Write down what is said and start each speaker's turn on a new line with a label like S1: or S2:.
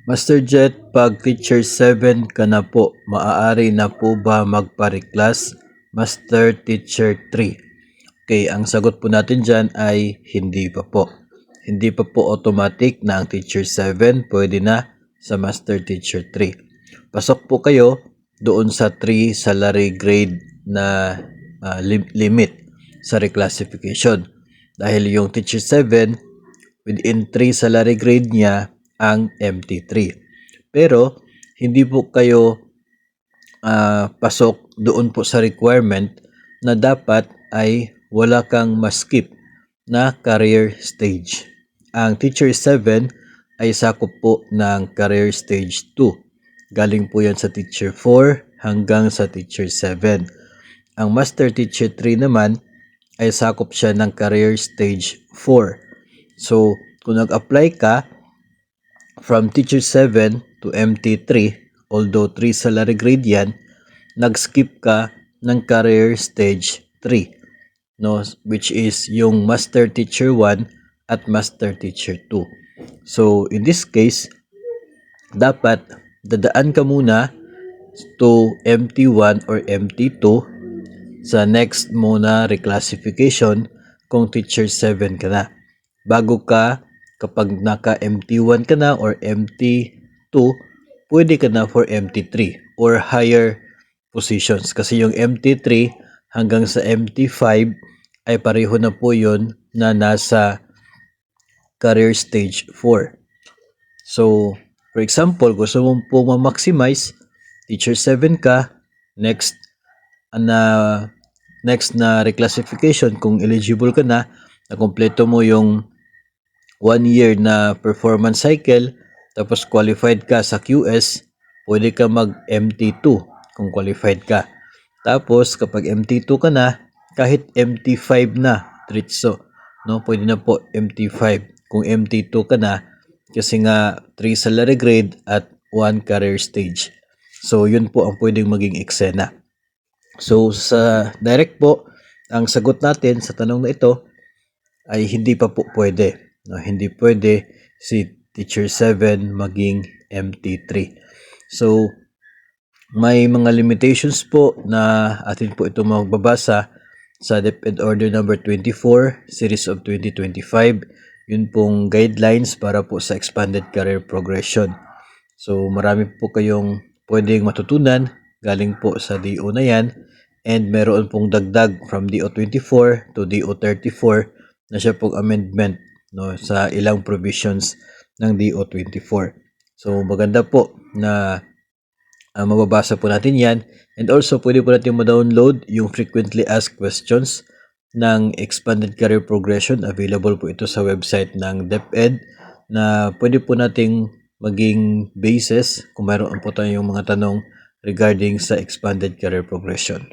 S1: Master Jet, pag Teacher 7 ka na po, maaari na po ba magpa-reclass Master Teacher 3? Okay, ang sagot po natin dyan ay hindi pa po. Hindi pa po automatic na ang Teacher 7 pwede na sa Master Teacher 3. Pasok po kayo doon sa 3 salary grade na limit sa reclassification. Dahil yung Teacher 7, within 3 salary grade niya ang MT3. Pero, hindi po kayo pasok doon po sa requirement na dapat ay wala kang ma-skip na career stage. Ang Teacher 7 ay sakop po ng career stage 2. Galing po yan sa Teacher 4 hanggang sa Teacher 7. Ang Master Teacher 3 naman ay sakop siya ng career stage 4. So, kung nag-apply ka from Teacher 7 to MT3, although 3 salary grade yan, nag-skip ka ng career stage 3, no, which is yung Master Teacher 1 at Master Teacher 2. So, in this case, dapat dadaan ka muna to MT1 or MT2 sa next mo na reclassification kung Teacher 7 ka na. Bago ka, kapag naka MT1 ka na or MT2, pwede ka na for MT3 or higher positions. Kasi yung MT3 hanggang sa MT5 ay pareho na po yun na nasa career stage 4. So, for example, gusto mo po ma-maximize, Teacher 7 ka, next na reclassification, kung eligible ka na kumpleto mo yung 1 year na performance cycle, tapos qualified ka sa QS, pwede ka mag-MT2 kung qualified ka. Tapos, kapag MT2 ka na, kahit MT5 na, diretso, no? Pwede na po MT5 kung MT2 ka na, kasi nga 3 salary grade at 1 career stage. So, yun po ang pwedeng maging eksena. So, sa direct po, ang sagot natin sa tanong na ito ay hindi pa po pwede. No, hindi pwede si Teacher 7 maging MT3. So, may mga limitations po na atin po ito magbabasa sa DepEd Order number 24, Series of 2025. Yun pong guidelines para po sa Expanded Career Progression. So, marami po kayong pwedeng matutunan galing po sa DO na yan. And meron pong dagdag from DO 24 to DO 34 na siya pong amendment, no, sa ilang provisions ng DO 24. So, maganda po na mababasa po natin yan. And also, pwede po natin ma-download yung frequently asked questions ng Expanded Career Progression. Available po ito sa website ng DepEd na pwede po nating maging basis kung mayroon po tayong mga tanong regarding sa Expanded Career Progression.